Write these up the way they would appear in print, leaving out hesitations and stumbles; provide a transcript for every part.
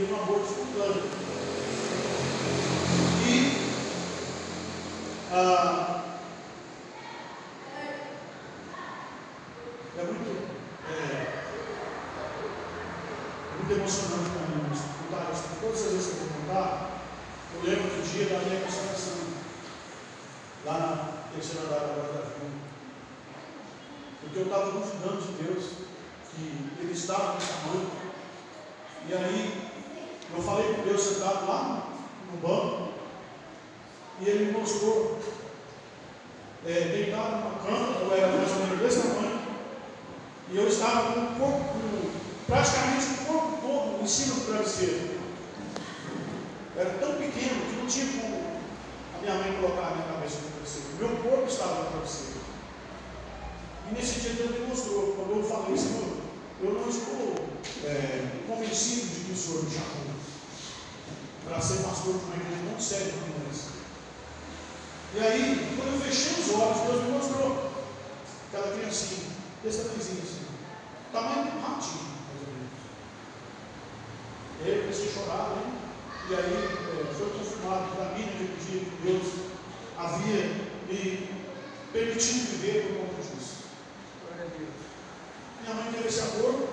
teve um aborto espontâneo. E é muito emocionante para mim escutar isso. Todas as vezes que eu vou contar, eu lembro do dia da minha consagração, lá na terceira andar da Guarda da Vida. Porque eu estava duvidando de Deus, que Ele estava me chamando. E aí, eu falei com Deus sentado lá no banco, e Ele me mostrou, deitado numa cama, eu era mais ou menos desse tamanho, e eu estava com o corpo, praticamente o corpo todo em cima do travesseiro. Eu era tão pequeno que não tinha como a minha mãe colocar a minha cabeça no travesseiro. O meu corpo estava no travesseiro. E nesse dia Deus me mostrou, quando eu falei, Senhor, eu não estou convencido de que o Senhor me chamou para ser pastor de uma igreja tão séria como essa. E aí, quando eu fechei os olhos, Deus me mostrou aquela criancinha, desse tamanhozinho assim, tamanho de um ratinho, mais ou menos. E aí eu comecei a chorar, né? E aí foi confirmado para mim naquele dia que Deus havia me permitido viver por conta disso. Minha mãe teve esse aborto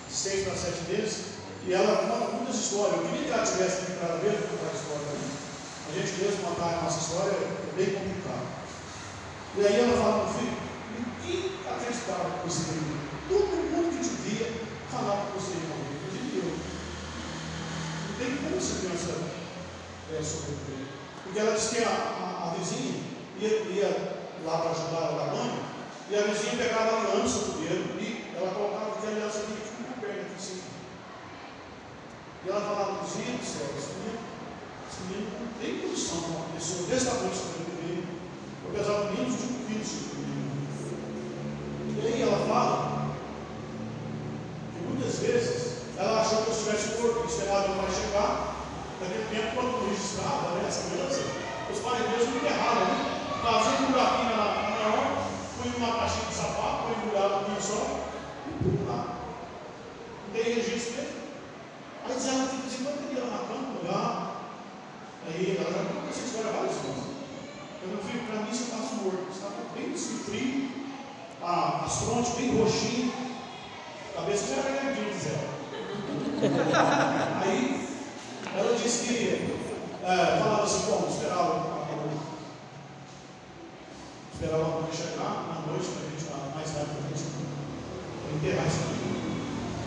de 6 para 7 meses, e ela conta muitas histórias. Eu queria que ela tivesse aqui para ver contar a história para mim. A gente mesmo contar a nossa história é bem complicado. E aí ela fala, meu filho, ninguém acreditava que você ia morrer. Todo mundo que te via falava que você ia morrer. Eu digo, não tem como essa criança sobreviver. Porque ela disse que a vizinha ia lá para ajudar ela da mãe, e a vizinha pegava a aliança do dedo e ela colocava aquela aliança aqui na perna aqui em cima. E ela falava, vizinha do céu, esse menino não tem condição de uma pessoa desse tamanho sobreviver. Eu pesava menos de 1 quilo. E aí ela fala que muitas vezes ela achou que eu estivesse morto, esperava meu pai chegar. Naquele tempo, quando registrava essa criança, os pais mesmo enterravam, né? Fazia um buraquinho na maior, põe uma caixinha de sapato, põe um buraco só e tudo lá. Não tem registro mesmo. Aí diz ela, tipo assim, quando eu ia lá na cama, olhar, aí ela já contou essa história várias vezes. Eu não vi, para mim você estava morto, você estava bem frio, as frontes bem roxinhas, a cabeça já era grandinha, diz ela. Aí ela disse que falava assim, como esperava a mãe chegar na noite para a gente mais tarde para a gente enterrar isso aqui.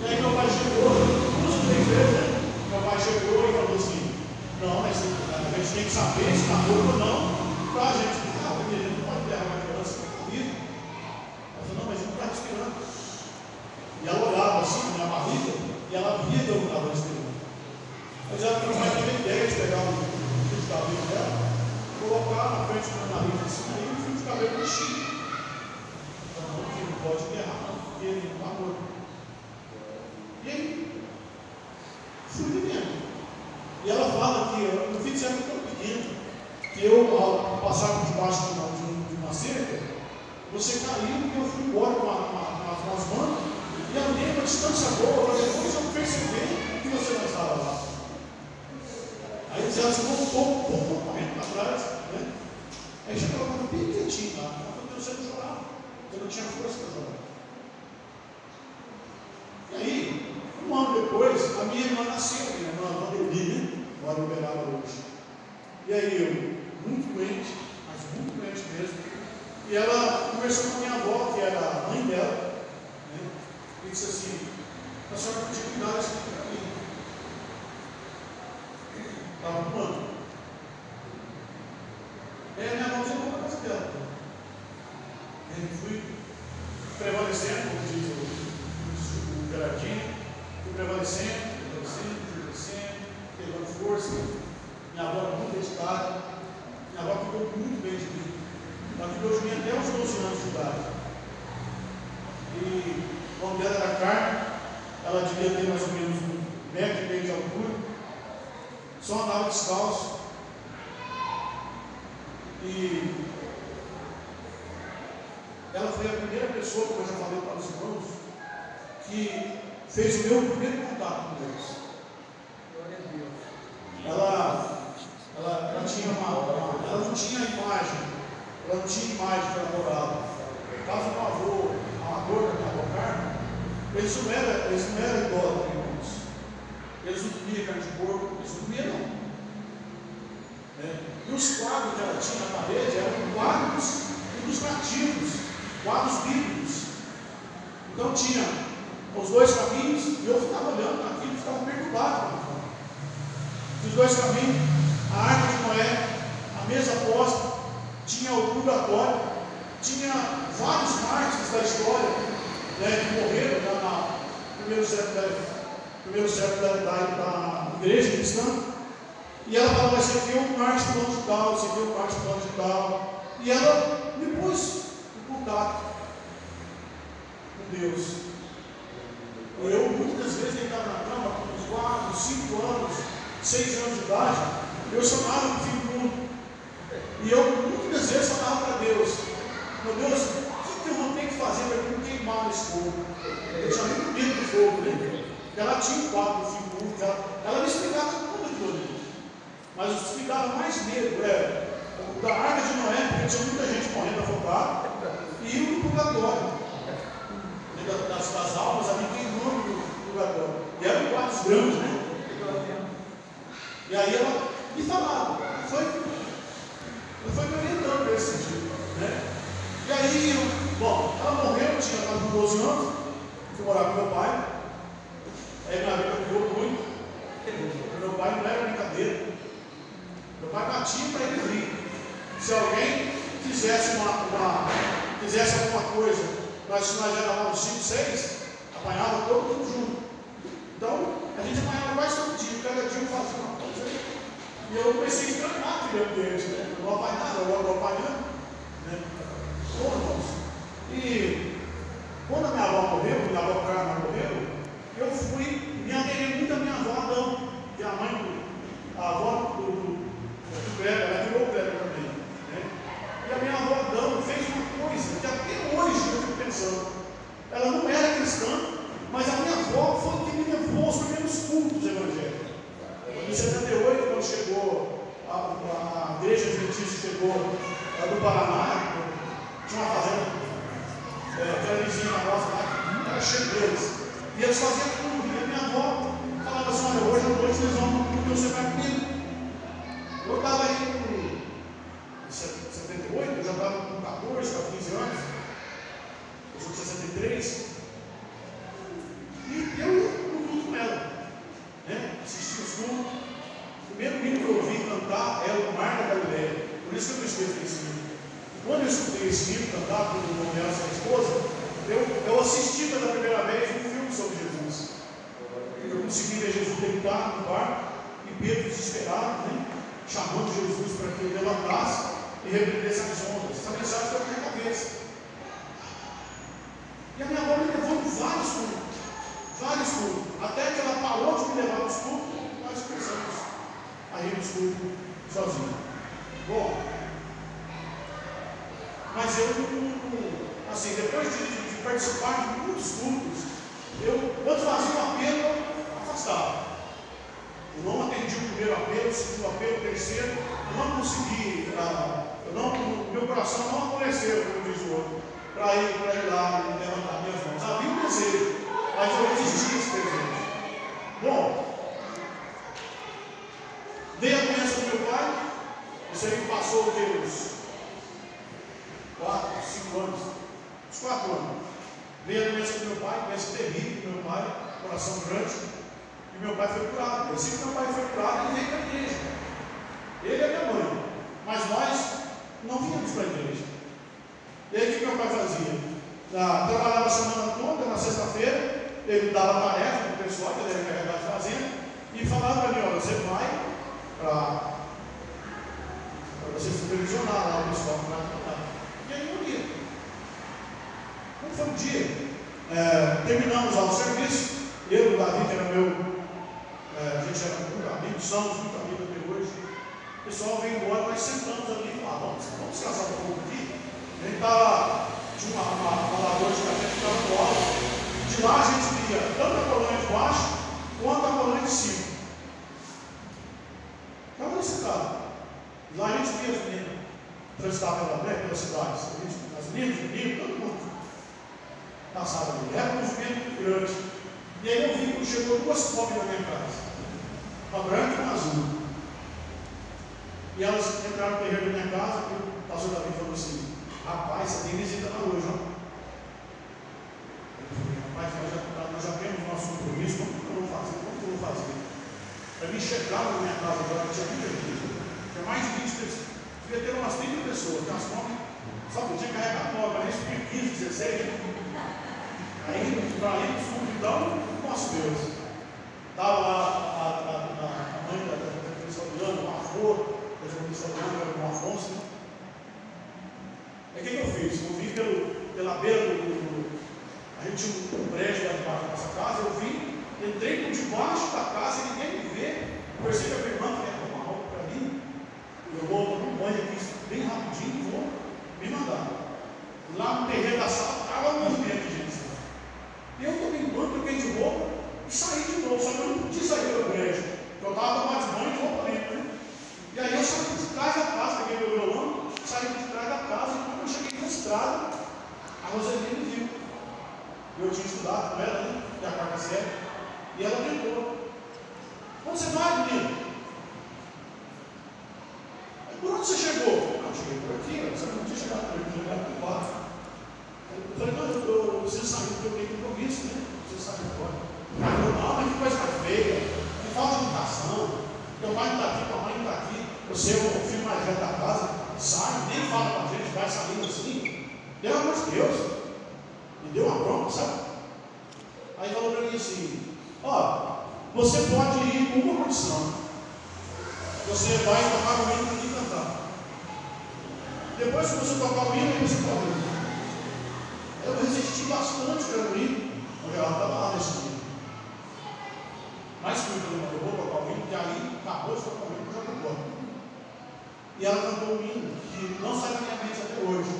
E aí meu pai chegou, 2 ou 3 vezes, né? Meu pai chegou e falou assim, não, mas a gente tem que saber se está morto ou não, para a gente ficar, porque a gente não pode enterrar uma criança viva. Ela falou, não, mas ele não está respirando. E ela olhava assim na minha barriga e ela via que eu não estava respirando. Mas ela não vai ter ideia de pegar o fio de cabelo dela, colocar na frente do meu nariz assim, aí o fio de cabelo mexia. Então, não pode enterrar, não, porque ele não está morto. E aí, fui vivendo. E ela fala que eu fiz sempre tão pequeno, que eu, ao passar por debaixo de uma cerca, você caiu e eu fui embora com as mãos, e andei uma distância boa, para depois eu perceber que você não estava lá. Aí ela se voltou um pouco para trás, né? Aí já estava bem quietinho lá. Ela falou, você não chorava, você não tinha força para chorar. E aí, 1 ano depois, a minha irmã nasceu, minha irmã Vanderly, né? Mora em Uberaba hoje. E aí eu, muito doente, mas muito doente mesmo, e ela conversou com a minha avó, que era a mãe dela, né? E disse assim, a senhora podia cuidar disso aqui para mim. Estava 1 ano. Aí a minha avó ficou na casa dela. Eu fui prevalecendo, como diz o Gerardinho, fui prevalecendo, pegando força. Minha avó era muito dedicada, minha avó cuidou muito bem de mim. Ela cuidou de mim até os 12 anos de idade. E o nome dela era Carmen, ela devia ter mais ou menos 1,5 metro de altura, só andava descalço. E ela foi a primeira pessoa, como eu já falei para os irmãos, que fez o meu primeiro contato com Deus. Eles não eram idólatras, irmãos. Eles não comiam carne de porco, eles não comiam, não. E os quadros que ela tinha na parede eram quadros ilustrativos, quadros bíblicos. Então tinha os dois caminhos, e eu ficava olhando aquilo e ficava perturbado. Os dois caminhos, a arca de Noé, a mesa posta, tinha o purgatório, tinha vários mártires da história, que morreram no primeiro século da igreja cristã. E ela falava, esse aqui é o mártir fulano de tal, esse aqui é o mártir fulano de tal. E ela me pôs em contato com Deus. Eu muitas vezes deitava na cama, com uns 4, 5 anos, 6 anos de idade, eu chamava o filho do mundo. E eu muitas vezes falava para Deus, meu Deus, o que eu vou ter que fazer para eu não queimar nesse fogo? Eu tinha muito medo do fogo, né? Ela tinha um quadro do filho do mundo, ela me explicava tudo aquilo ali. Mas o que me dava mais medo era o da arca de Noé, porque tinha muita gente morrendo afogada, e o do purgatório, das almas ali queimando no purgatório. E eram quadros grandes, né? E aí ela me falava, foi me orientando nesse sentido, né? E aí, ela morreu, eu tinha quase 12 anos, fui morar com meu pai, aí minha vida mudou muito, meu pai não era brincadeira. Meu pai batia para ele rir. Se alguém fizesse alguma coisa, nós éramos 5, 6, apanhava todo mundo junto. Então, a gente apanhava quase todo dia, cada dia eu fazia uma coisa. E eu comecei a estranhar aquele ambiente, né? Eu não apanhava, eu estou apanhando. Né? Bom, irmãos. E quando a minha avó morreu, minha avó Carmen morreu, eu fui me aderir muito à minha avó Adão, que é a avó do Kleber, ela virou o Kleber também. Né? E a minha avó Adão fez uma coisa que até hoje eu fico pensando. Ela não era cristã, mas a minha avó foi que me levou aos primeiros cultos evangélicos. Em 78, quando chegou, a igreja adventista chegou do Paraná, tinha uma fazenda, que era vizinha na nossa lá, era cheio deles. E eles faziam tudo. E a minha avó falava assim: olha, hoje à noite vocês vão no culto, você vai comigo. Eu estava aí em 78, eu já estava com 14 para 15 anos, eu sou de 63, e eu ia no culto com ela, né? Assisti os cultos. O primeiro hino que eu ouvi cantar era o Mar da Galileia, por isso que eu não esqueço desse hino. E quando eu escutei esse hino cantar por o irmão Nelson e a esposa, eu assisti pela primeira vez um filme sobre Jesus. Eu consegui ver Jesus deitado no barco e Pedro desesperado, né? Chamando Jesus para que ele levantasse e repreendesse as ondas. Essa mensagem foi na minha cabeça. E a minha avó me levou em vários cultos, até que ela parou de me levar aos cultos, nós começamos a ir nos cultos sozinhos. Bom, mas eu assim, depois de participar de muitos cultos, quando fazia um apelo, eu afastava. Eu não atendi o primeiro apelo, o segundo apelo, o terceiro. Eu não consegui, meu coração não amoleceu, como diz o outro, para ir lá e levantar minhas mãos. Havia um desejo, mas eu resisti a esse desejo. Bom, veio a doença do meu pai, isso aí passou uns 4, 5 anos, uns 4 anos. Veio a doença do meu pai, doença terrível do meu pai, coração grande. E meu pai foi curado. Assim que meu pai foi curado, ele veio para a igreja. Ele e a minha mãe. Mas nós não vínhamos para a igreja. E aí o que meu pai fazia? Trabalhava a semana toda, na sexta-feira, ele dava tarefa para o pessoal, que ele era encarregado de fazenda, e falava para mim: olha, você vai para você supervisionar lá o pessoal que vai trabalhar. E aí eu ia. Quando foi um dia, terminamos lá o serviço, eu e o Davi, que era a gente era muito amigos, somos muito amigos até hoje. O pessoal veio embora, nós sentamos ali e falamos: vamos descansar um pouco aqui. A gente tinha uma lagoa de café que ficava no alto. De lá a gente via tanto a colônia de baixo quanto a colônia de cima. Estava nesse carro. Lá a gente via as meninas transitar pela cidade. As meninas, todo mundo. passava ali. Era um movimento grande. E aí eu vi que chegou duas pobres na minha casa, uma branca e uma azul. E elas entraram no terreiro da minha casa, e o pastor Davi falou assim: rapaz, você tem visita lá hoje, ó. Eu falei: rapaz, nós já temos nosso compromisso, como que eu vou fazer? Como que eu vou fazer? Para mim chegar na minha casa agora, tinha muita gente, tinha mais de 20 pessoas, devia ter umas 30 pessoas, que as pobres, sabe, eu tinha carregado logo, mas tinha 15, 16. Aí, para ir no fundão, nosso Deus. Estava lá a mãe da Fabiana, uma flor, da Fabiana, com Afonso. Aí o que eu fiz? Eu vim pela beira a gente tinha um prédio lá debaixo da nossa casa, eu vim, entrei por debaixo da casa e ninguém me vê. Eu pensei que a minha irmã quer uma roupa para mim. Eu vou tomar um banho aqui bem rapidinho e vou me mandar. Lá no terreiro da sala estava um movimento de gente. E eu tomei banho, troquei de roupa e saí de novo. Só que eu não podia sair do prédio, porque eu estava tomando banho de roupa limpa, né? E aí eu saí de trás da casa, peguei meu violão, saí de trás da casa, e quando eu cheguei na estrada, a Roseli me viu. Eu tinha estudado com ela, né? Da quarta série, e ela tentou. Onde você vai, menino? Por onde você chegou? Eu cheguei por aqui, você não tinha chegado por aqui, chegado por lá. Eu falei: não, eu preciso sair porque eu tenho compromisso, né? Eu preciso sair agora. Ela falou: não, mas que coisa feia, que falta de educação. Teu pai não está aqui, tua mãe não está aqui. Você é o filho mais velho da casa, sai, nem fala com a gente, vai saindo assim. Pelo amor de Deus. Me deu uma bronca, sabe? Aí falou para mim assim: ó, você pode ir com uma condição. Você vai tocar o hino e cantar. Depois que você tocar o hino, você pode ir. Eu resisti bastante para o hino, porque ela estava lá nesse dia. Mas fui eu vou tocar o hino, porque aí acabou de tocar o hino, já não pode. E ela cantou o hino, que não sai da minha mente até hoje.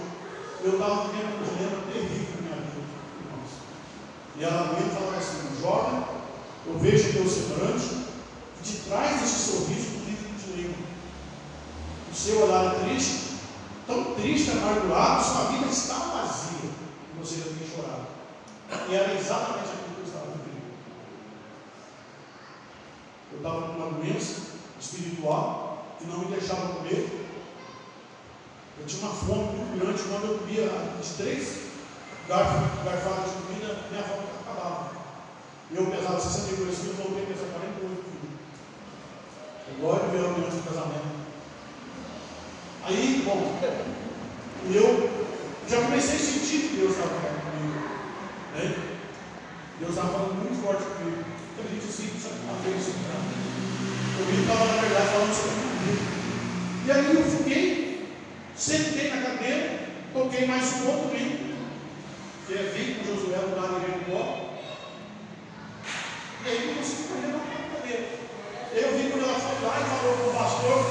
Eu estava vivendo um dilema terrível na minha vida, irmãos. E ela mesmo falava assim: jovem, eu vejo teu semblante, de trás desse sorriso do livro de livro. O seu olhar é triste, tão triste, amargurado, sua vida está vazia. E você já tem chorado. E era exatamente aquilo que eu estava vivendo. Eu estava com uma doença espiritual que não me deixava comer. Eu tinha uma fome muito grande. Quando eu comia as 3 garfadas de comida, minha fome acabava. Eu pesava 62 quilos, voltei a pesar 48 quilos. Agora eu vi a aliança do casamento. Aí, bom, eu já comecei a sentir que Deus estava falando comigo, né? Deus estava falando muito forte comigo. Então a gente sente isso uma vez. Comigo estava, na verdade, falando sobre comigo. E aí eu fiquei, sentei na cadeira, toquei mais um outro hino, que é Vem com Josué, o lado de Jericó. E aí eu consegui correr na cadeira. Eu vi quando ela foi lá e falou com o pastor,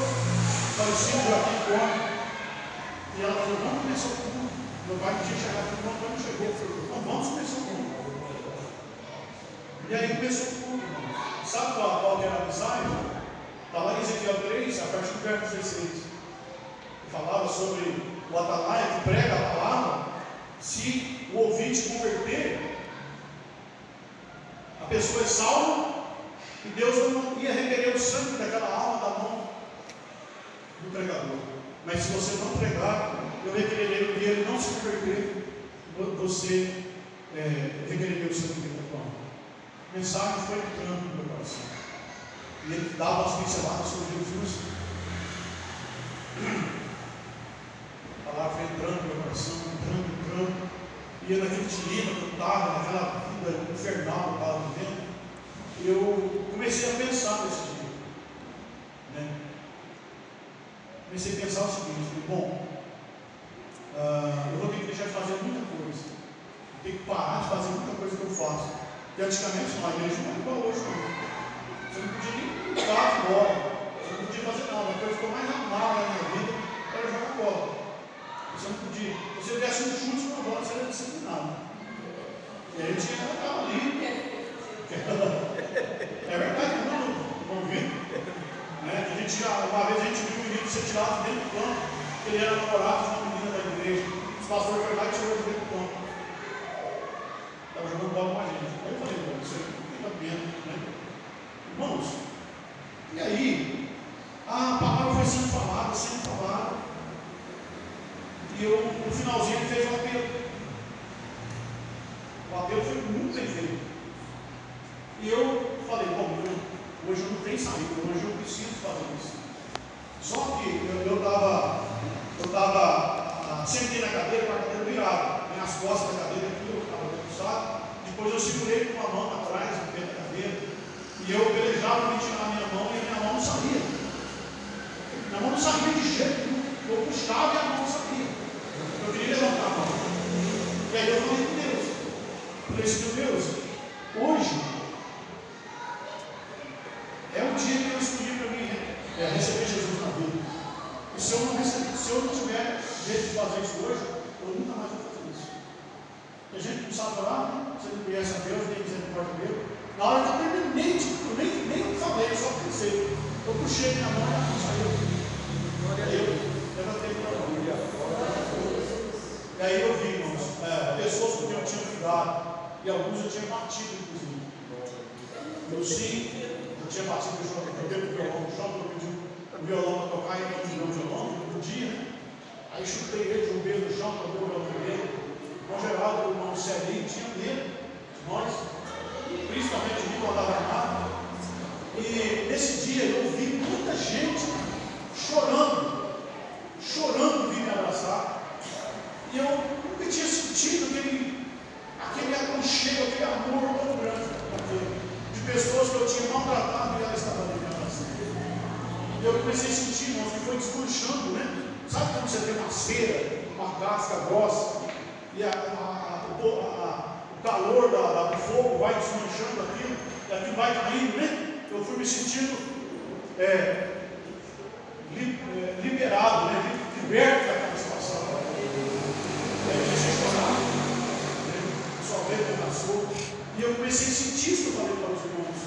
falecido Joaquim Gomes. E ela falou: vamos começar o culto. Meu pai tinha chegado aqui, o Antônio chegou. Eu falei: então vamos começar o culto. E aí começou o culto, irmão. Sabe qual que era a mensagem? Está lá em Ezequiel 3, a partir do verso 16. Ele falava sobre o atalaia que prega a palavra. Se o ouvinte converter, a pessoa é salva. E Deus não ia requerer o sangue daquela alma da mão do pregador. Mas se você não pregar, eu requererei que ele não se converter, você requererei o sangue da tua alma. A mensagem foi entrando no meu coração. E ele dava as pinceladas sobre Jesus. A palavra foi entrando no meu coração, entrando. E eu naquele dilema que eu estava, naquela vida infernal que eu estava vivendo, eu comecei a pensar nesse dia, né? Comecei a pensar o seguinte: falei, bom, eu vou ter que deixar de fazer muita coisa, eu tenho que parar de fazer muita coisa que eu faço. E antigamente na igreja não era igual hoje, não. Você não podia nem brincar de bola, você não podia fazer nada. A coisa que eu mais amava na minha vida era jogar bola. Você não podia. Se você desse um chute na bola, você era disciplinado. E aí eu tinha que estar ali. É verdade, não convido, né? Uma vez a gente viu um menino ser tirado dentro do campo, ele era namorado de uma menina da igreja. Os pastores foram lá e tirou de dentro do campo. ora com a gente. Aí eu falei, isso aí não tem pena, né? Irmãos, e aí, a palavra foi sendo falada, e eu, no finalzinho, ele fez um apelo. O apelo foi muito bem feito. E eu falei, bom, hoje eu não tenho saída, hoje eu preciso fazer isso. Só que eu estava sentei na cadeira com a cadeira virada, nas costas da cadeira aqui, eu estava debruçado. Depois eu segurei com uma mão atrás, no pé da cadeira, e eu pelejava para tirar a minha mão, e a minha mão não saía. Minha mão não saía de jeito nenhum. Eu puxava e a mão não saía. Eu queria levantar a mão. E aí eu falei com Deus. Falei assim, meu Deus, hoje é o dia que eu escolhi para mim, receber Jesus na vida. E se eu não tiver jeito de fazer isso hoje, eu nunca mais vou fazer isso. Porque a gente não sabe orar, né? Você não conhece a Deus, nem misericórdia de Deus. Na hora que eu terminei, nem falei, eu só pensei. Eu puxei minha mão e ela saiu. Aí eu levantei minha mão. E aí eu vi, irmãos, pessoas com quem eu tinha cuidado, e alguns eu tinha batido, inclusive. Eu sim, eu tinha batido no chão, eu dei o violão no chão, eu pedi o violão para tocar, e ele pediu o violão, eu podia, né? Aí chutei ele, joguei no chão, toquei o violão dele. O irmão Geraldo, o irmão Celinho, tinha medo de nós, principalmente de mim, quando estava armado. E nesse dia eu vi muita gente chorando vir me abraçar. E eu nunca tinha sentido aquele aconchego, aquele amor tão grande de pessoas que eu tinha maltratado e ela estava ali me abraçando. E eu comecei a sentir, irmãos, que foi desmanchando, né? Sabe quando você tem uma cera, uma casca grossa, e o calor do fogo vai desmanchando aquilo, e aquilo vai caindo, né? Eu fui me sentindo liberado, né? Liberto daquela situação. Eu comecei a chorar, só veio passou. E eu comecei a sentir isso que eu falei para os irmãos,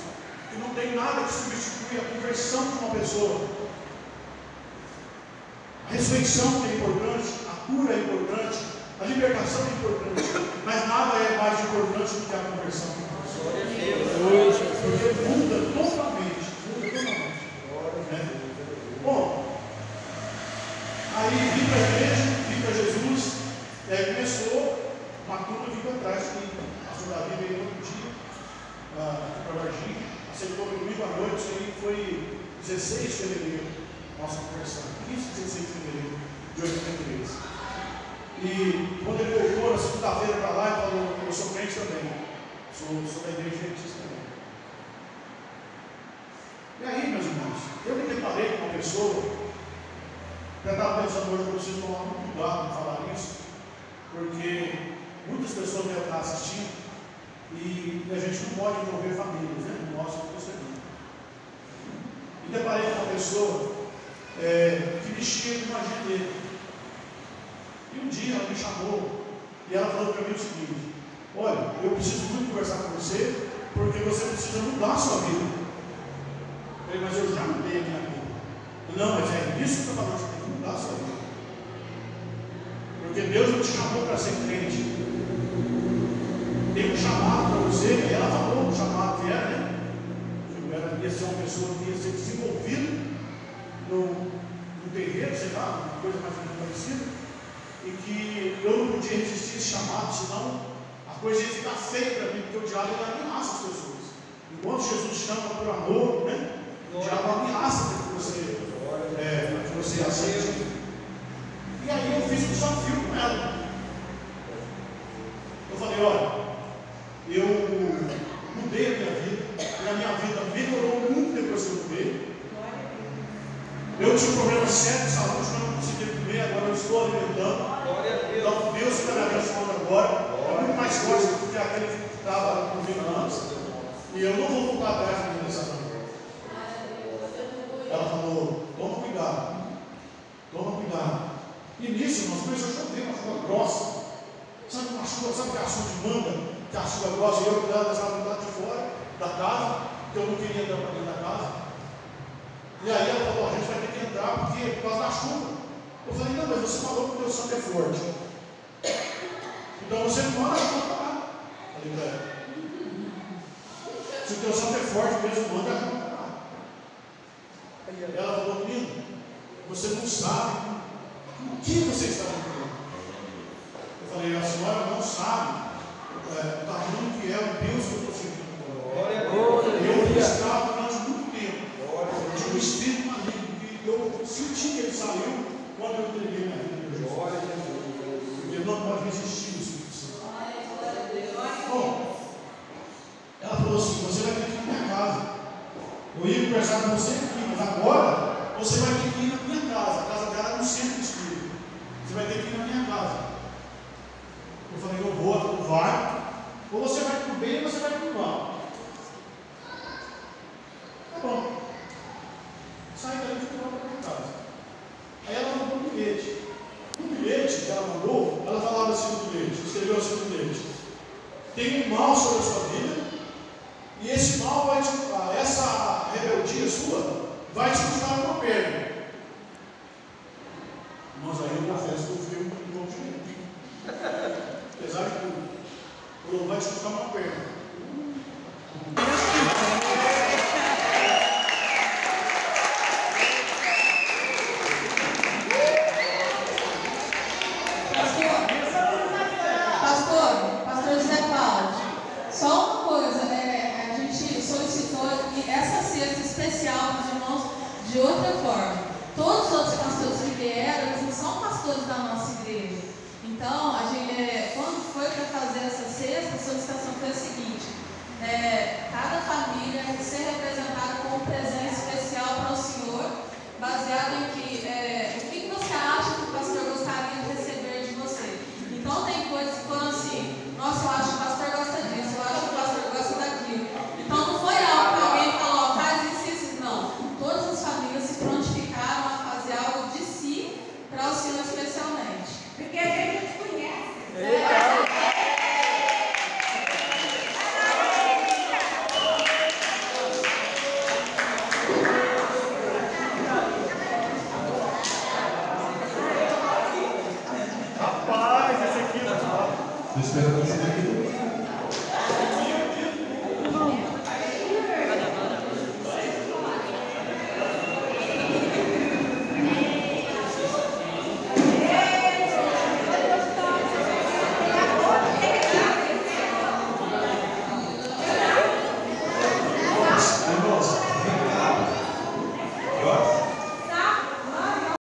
que não tem nada que substitui a conversão de uma pessoa. A ressurreição é importante, a cura é importante, a libertação é importante, mas nada é mais importante do que a conversão de uma pessoa. Porque muda totalmente. Bom, aí vim para a igreja, vim para Jesus, e aí começou uma turma vindo atrás de mim. A pastor Davi veio outro dia, aqui para Varginha, aceitou comigo à noite, isso aí foi 16 de fevereiro, nossa conversão, 15, 16 de fevereiro de 83. E quando ele voltou na segunda-feira para lá, ele falou, eu sou crente também, sou da igreja adventista também. E aí, meus irmãos, eu me deparei com uma pessoa, eu estava pensando hoje que eu preciso tomar muito cuidado em falar isso, porque muitas pessoas devem estar assistindo e a gente não pode envolver famílias, né? No nosso procedimento. E deparei com uma pessoa que mexia com uma agenda. E um dia ela me chamou e ela falou para mim o seguinte: olha, eu preciso muito conversar com você, porque você precisa mudar a sua vida. Eu falei, mas eu já mudei a minha vida. Não, mas é isso que eu estou falando, você tem que mudar a sua vida. Porque Deus não te chamou para ser crente. Tem um chamado para você, e ela falou o chamado que era, né? Ela ia ser uma pessoa que ia ser desenvolvida no terreiro, sei lá, uma coisa mais parecida, e que eu não podia resistir esse chamado, senão a coisa ia ficar feia para mim, porque o diabo ameaça as pessoas. Enquanto Jesus chama por amor, né? O diabo ameaça que você aceite. E aí eu fiz um desafio com ela. Eu falei, olha, eu mudei a minha vida, e a minha vida melhorou muito depois que eu mudei. Eu tinha um problema sério de saúde, que eu não conseguia comer, agora eu estou alimentando. Então Deus está me abençoando agora, é muito mais forte do que aquele que estava comigo antes. E eu não vou voltar atrás da minha decisão. Ela falou, toma cuidado. E nisso, nós começamos a chover, uma chuva grossa. Sabe uma chuva, sabe que é a chuva de manga, que é a chuva grossa, e eu cuidava dessa do lado de fora da casa, porque eu não queria entrar para dentro da casa. E aí ela falou, a gente vai ter que entrar por causa da chuva. Eu falei, não, mas você falou que o teu sangue é forte. Então você não manda a chuva para lá. Falei para ela. Deus Santo é forte mesmo, manda arrancar. Ela falou: menino, você não sabe com que você está vivendo. Eu falei: a senhora não sabe o tamanho que é o Deus que eu estou servindo. Eu estava durante muito tempo. Tinha um espírito maligno que eu senti que ele saiu quando eu entreguei minha vida a Jesus. Porque não pode resistir o Espírito Santo. Bom, ela falou assim: você vai ter que ir na minha casa. Eu ia conversar com você aqui, mas agora você vai ter que ir na minha casa. A casa dela é no centro do Espírito. Você vai ter que ir na minha casa. Eu falei: eu vou, ela falou: vai. Ou você vai para o bem ou você vai para o mal. Tá bom. Sai daí e volta para minha casa. Aí ela mandou um bilhete. No bilhete que ela mandou, ela falava assim no bilhete, escreveu assim no bilhete: tem um mal sobre a sua vida, e esse mal vai te, essa rebeldia sua vai te custar uma perna. Mas aí eu confesso que eu fui um bom direito. Apesar de tudo, falou: vai te custar uma perna. Pastor José Paulo, só uma coisa, a gente solicitou essa cesta especial para os irmãos de outra forma. Todos os outros pastores que vieram, eles não são pastores da nossa igreja. Então, a gente, quando foi para fazer essa cesta, a solicitação foi a seguinte: cada família ser representada com